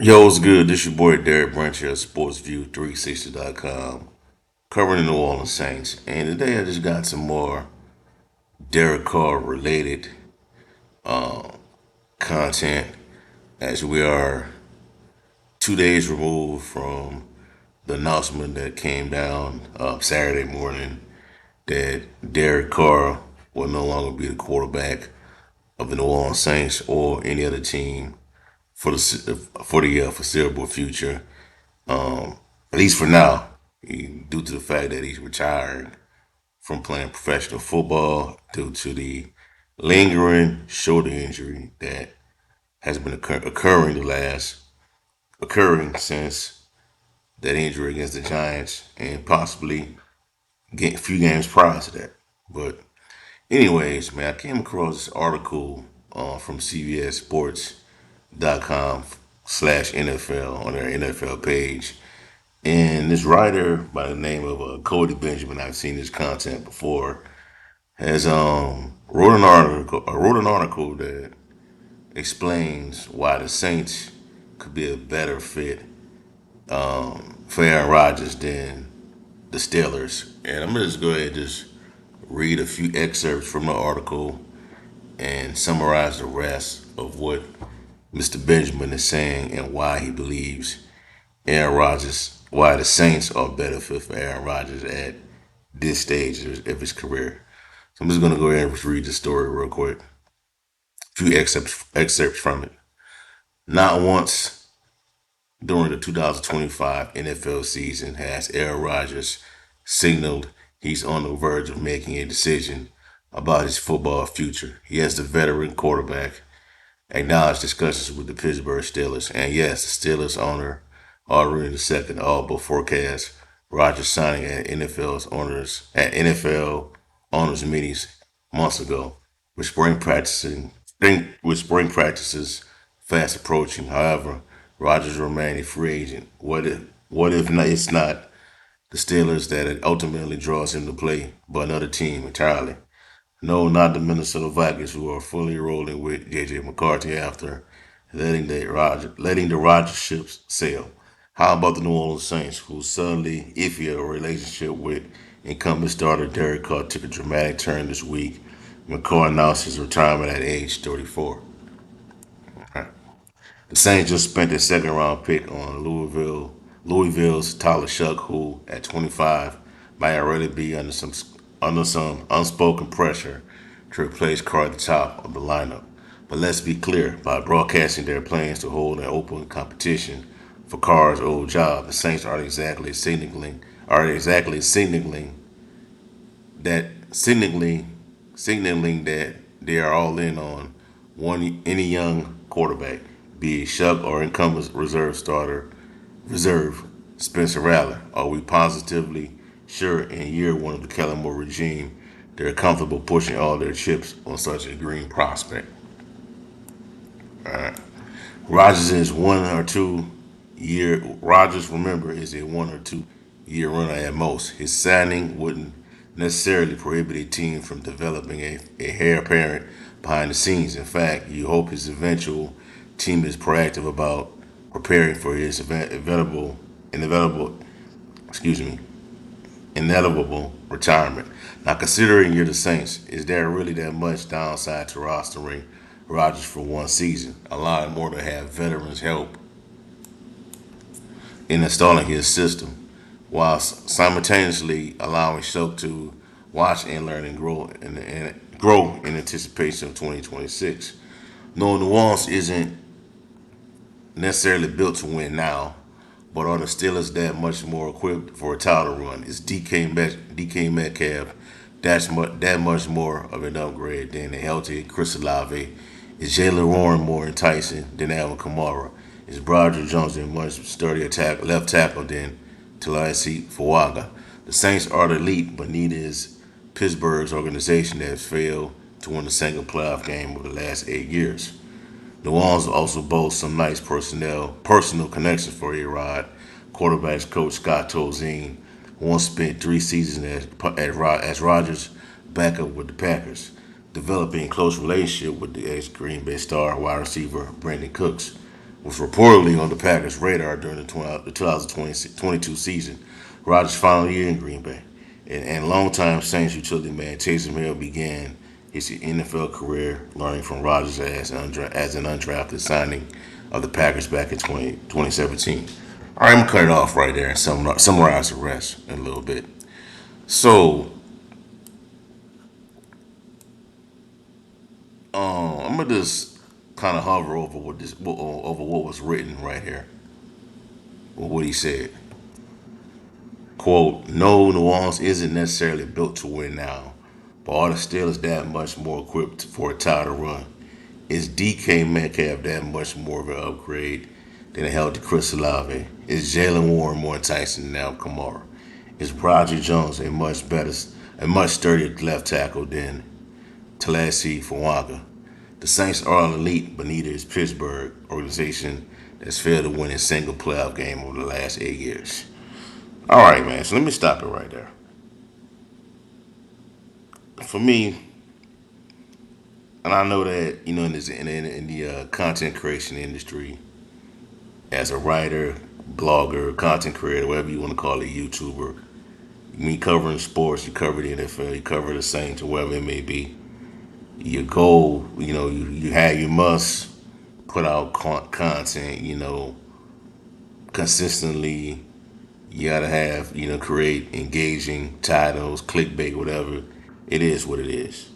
Yo, what's good? This your boy Derek Branch here, SportsView360.com, covering the New Orleans Saints. And today I just got some more Derek Carr related content as we are 2 days removed from the announcement that came down Saturday morning that Derek Carr will no longer be the quarterback of the New Orleans Saints or any other team for the foreseeable future. At least for now, due to the fact that he's retiring from playing professional football due to the lingering shoulder injury that has been occurring since that injury against the Giants and possibly a few games prior to that. But anyways, man, I came across this article from CBS Sports.com/NFL on their NFL page. And this writer by the name of Cody Benjamin, I've seen his content before, has wrote an article that explains why the Saints could be a better fit for Aaron Rodgers than the Steelers. And I'm gonna just go ahead and just read a few excerpts from the article and summarize the rest of what Mr. Benjamin is saying and why he believes Aaron Rodgers, why the Saints are better fit for Aaron Rodgers at this stage of his career. So I'm just going to go ahead and read the story real quick. A few excerpts from it. Not once during the 2025 NFL season has Aaron Rodgers signaled he's on the verge of making a decision about his football future. He has the veteran quarterback acknowledged discussions with the Pittsburgh Steelers, and yes, the Steelers owner already the second all but forecast Rodgers signing at NFL owners meetings months ago, with spring practices fast approaching. However, Rodgers remained a free agent. What if not, it's not the Steelers that it ultimately draws him to play, but another team entirely? No, not the Minnesota Vikings, who are fully rolling with J.J. McCarthy after letting the Rodgers ships sail. How about the New Orleans Saints, whose suddenly iffier relationship with incumbent starter Derek Carr took a dramatic turn this week when Carr announced his retirement at age 34? The Saints just spent their second round pick on Louisville's Tyler Shuck, who at 25 might already be under some unspoken pressure to replace Carr at the top of the lineup. But let's be clear, by broadcasting their plans to hold an open competition for Carr's old job, the Saints aren't exactly that signaling that they are all in on any young quarterback, be it Shuck or incumbent reserve Spencer Rattler. Are we positively sure in year one of the Kellen Moore regime they're comfortable pushing all their chips on such a green prospect? Rodgers is one or two year. Rodgers, remember, is a 1 or 2 year runner at most. His signing wouldn't necessarily prohibit a team from developing a heir apparent behind the scenes. In fact, you hope his eventual team is proactive about preparing for his inevitable, excuse me, inevitable retirement. Now, considering you're the Saints, is there really that much downside to rostering Rodgers for one season? Allowing more to have veterans help in installing his system, while simultaneously allowing Shook to watch and learn and grow in anticipation of 2026. No, New Orleans isn't necessarily built to win now, but are the Steelers that much more equipped for a title run? Is DK Metcalf that much more of an upgrade than a healthy Chris Olave? Is Jalen Warren more enticing than Alvin Kamara? Is Broderick Jones a much sturdier left tackle than Talasi Fuaga? The Saints are the elite, but neither is Pittsburgh's organization that has failed to win a single playoff game over the last 8 years. New Orleans also boasts some nice personal connections for A-Rod. Quarterbacks coach Scott Tolzien once spent 3 seasons as Rodgers' backup with the Packers, developing a close relationship with the ex-Green Bay star wide receiver Brandon Cooks. was reportedly on the Packers' radar during the 2022 season. Rodgers' final year in Green Bay. And longtime Saints utility man Taysom Hill began his NFL career learning from Rodgers as an undrafted signing of the Packers back in 2017. All right, I'm going to cut it off right there and summarize the rest in a little bit. So, I'm going to just kind of hover over what was written right here, or what he said. Quote, no, New Orleans isn't necessarily built to win now, but are the Steelers that much more equipped for a title run? Is DK Metcalf that much more of an upgrade than a healthy Chris Olave? Is Jalen Warren more enticing than Al Kamara? Is Roger Jones a much sturdier left tackle than Talasi Fawanga? The Saints are an elite, but neither is Pittsburgh, organization that's failed to win a single playoff game over the last 8 years. All right, man. So let me stop it right there. For me, and I know that in the content creation industry, as a writer, blogger, content creator, whatever you want to call it, YouTuber, when you covering sports, you cover the NFL, you cover the Saints, or whatever it may be. Your goal, you must put out content, consistently. You gotta have, create engaging titles, clickbait, whatever. It is what it is.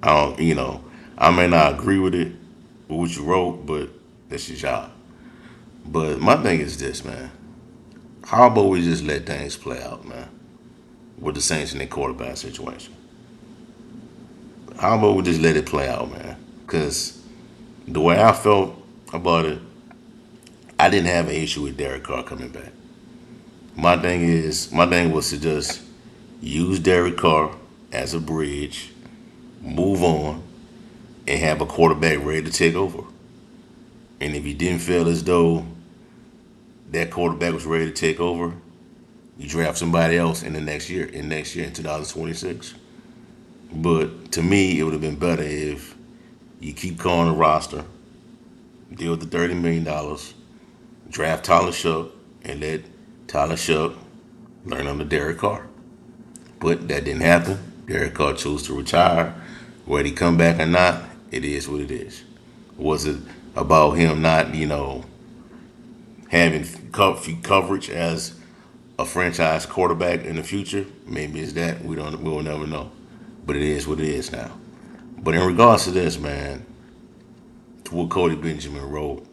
I don't, I may not agree with it, with what you wrote, but that's your job. But my thing is this, man. How about we just let things play out, man, with the Saints in their quarterback situation? How about we just let it play out, man? Because the way I felt about it, I didn't have an issue with Derek Carr coming back. My thing was to just use Derek Carr as a bridge, move on, and have a quarterback ready to take over. And if you didn't feel as though that quarterback was ready to take over, you draft somebody else in the next year in 2026. But to me, it would have been better if you keep calling the roster, deal with the $30 million, draft Tyler Shuck, and let Tyler Shuck learn under Derek Carr. But that didn't happen. Derek Carr chose to retire. Whether he come back or not, it is what it is. Was it about him not, having coverage as a franchise quarterback in the future? Maybe it's that. We'll never know. But it is what it is now. But in regards to this, man, to what Cody Benjamin wrote,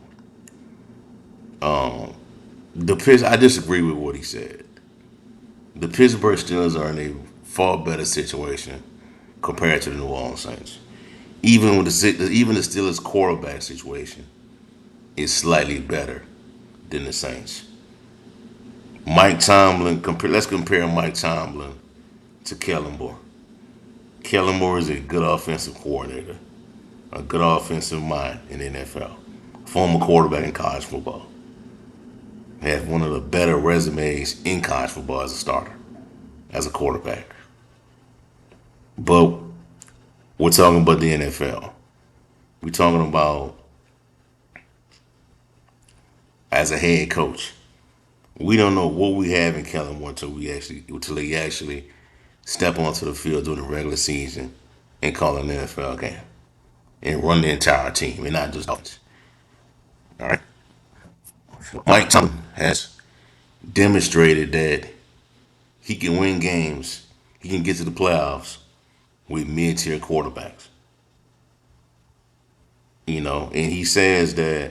I disagree with what he said. The Pittsburgh Steelers are in a far better situation compared to the New Orleans Saints. Even the Steelers quarterback situation is slightly better than the Saints. Mike Tomlin. Let's compare Mike Tomlin to Kellen Moore. Kellen Moore is a good offensive coordinator, a good offensive mind in the NFL. Former quarterback in college football. Has one of the better resumes in college football as a starter, as a quarterback. But we're talking about the NFL. We're talking about as a head coach. We don't know what we have in Kellen Moore until he actually step onto the field during the regular season and call an NFL game and run the entire team and not just offense. All right. Mike Tomlin has demonstrated that he can win games. He can get to the playoffs with mid-tier quarterbacks. And he says that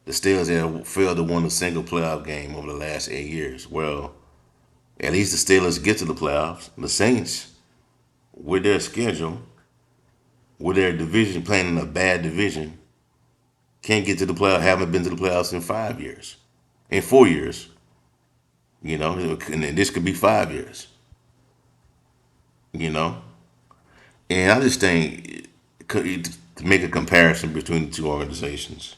the Steelers have failed to win a single playoff game over the last 8 years. Well, at least the Steelers get to the playoffs. The Saints, with their schedule, with their division playing in a bad division, can't get to the playoffs. Haven't been to the playoffs in 5 years, in 4 years. And then this could be 5 years. You know, and I just think to make a comparison between the two organizations,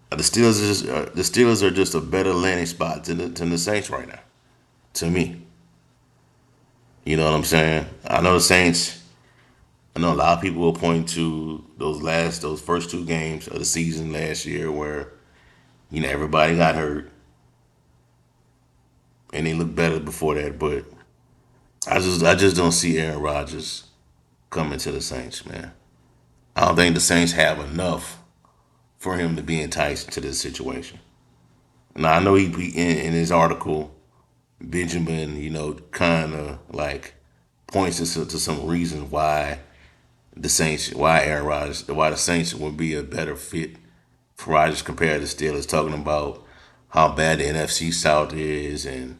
the Steelers are just a better landing spot than the Saints right now. To me, you know what I'm saying. I know the Saints I know a lot of people will point to those first two games of the season last year where everybody got hurt and they looked better before that. But I just don't see Aaron Rodgers coming to the Saints, man. I don't think the Saints have enough for him to be enticed to this situation. Now I know in his article, Benjamin, kind of like points to some reasons why Aaron Rodgers, why the Saints would be a better fit for Rodgers compared to Steelers, talking about how bad the NFC South is, and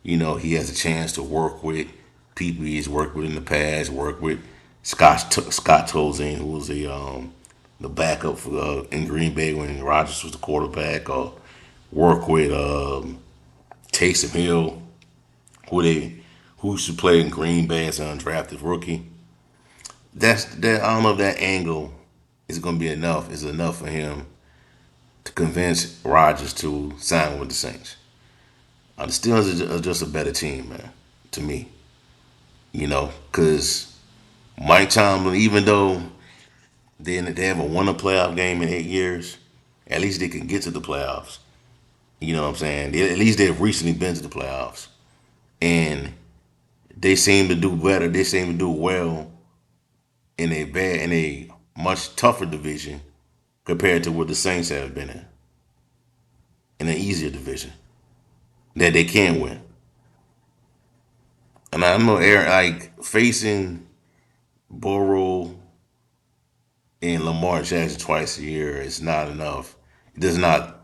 he has a chance to work with people he's worked with in the past, work with Scott Tolzien, who was the backup in Green Bay when Rodgers was the quarterback, or work with Taysom Hill, who used to play in Green Bay as an undrafted rookie. That I don't know if that angle is going to be enough. Is enough for him to convince Rodgers to sign with the Saints. The Steelers are just a better team, man, to me. Because Mike Tomlin, even though they haven't won a playoff game in 8 years, at least they can get to the playoffs. You know what I'm saying? At least they've recently been to the playoffs, and they seem to do better. They seem to do well in a much tougher division compared to what the Saints have been in an easier division that they can win. And I know Aaron, like facing Burrow and Lamar Jackson twice a year is not enough. It does not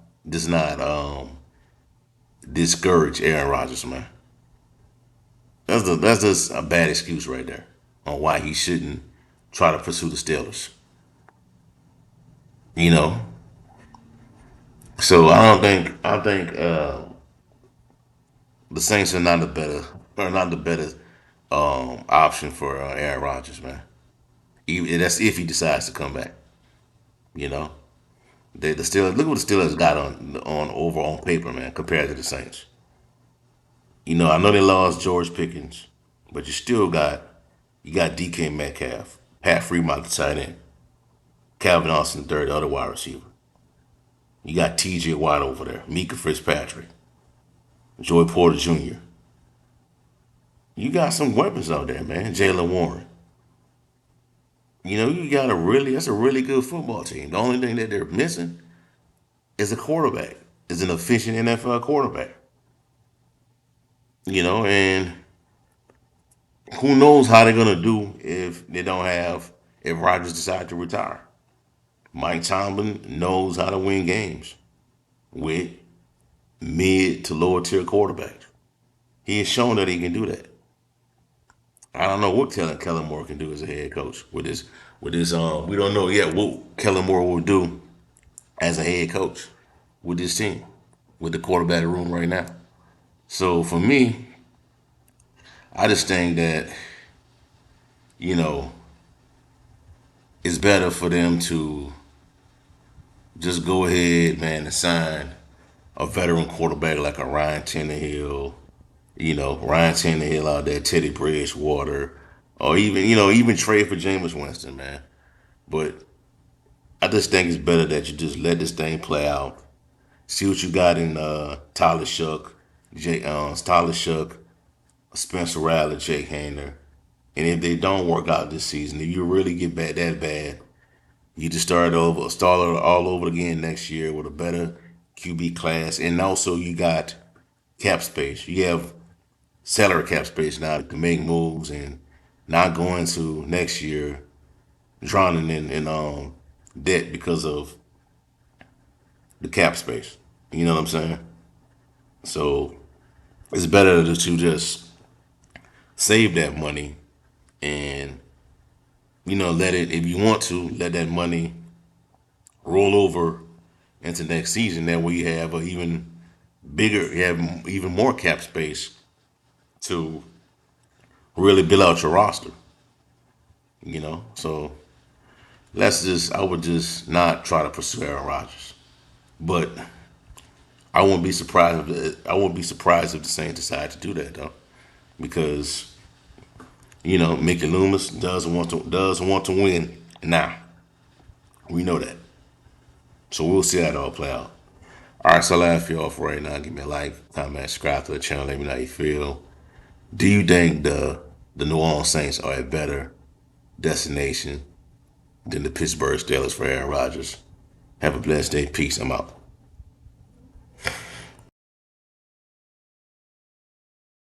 discourage Aaron Rodgers, man. That's just a bad excuse right there on why he shouldn't try to pursue the Steelers. You know, so I think the Saints are not the better option for Aaron Rodgers, man. That's if he decides to come back. You know, the Steelers, look what the Steelers got on over on paper, man, compared to the Saints. I know they lost George Pickens, but you got DK Metcalf, Pat Fremont, the tight end, Calvin Austin, third, the other wide receiver. You got T.J. Watt over there, Mika Fitzpatrick, Joey Porter Jr. You got some weapons out there, man. Jalen Warren. You got that's a really good football team. The only thing that they're missing is a quarterback, is an efficient NFL quarterback. And who knows how they're gonna do if Rodgers decides to retire. Mike Tomlin knows how to win games with mid to lower tier quarterbacks. He has shown that he can do that. I don't know what Kellen Moore can do as a head coach with this. We don't know yet what Kellen Moore will do as a head coach with this team, with the quarterback room right now. So for me, I just think that you know it's better for them to just go ahead, man, and sign a veteran quarterback like a Ryan Tannehill. Ryan Tannehill out there, Teddy Bridgewater, or even trade for Jameis Winston, man. But I just think it's better that you just let this thing play out. See what you got in Tyler Shuck, Spencer Rattler, Jake Hayner. And if they don't work out this season, if you really get bad that bad, you just start all over again next year with a better QB class, and also you got cap space. You have salary cap space now to make moves and not going to next year drowning in debt because of the cap space. You know what I'm saying? So it's better to just save that money and let it, if you want to, let that money roll over into next season. That way you have you have even more cap space to really build out your roster. So I would just not try to pursue Aaron Rodgers, but I wouldn't be surprised if the Saints decide to do that though, because Mickey Loomis does want to win. Now we know that, so we'll see how it all play out. All right, so I'll laugh you off right now. Give me a like, comment, subscribe to the channel. Let me know how you feel. Do you think the New Orleans Saints are a better destination than the Pittsburgh Steelers for Aaron Rodgers? Have a blessed day. Peace. I'm out.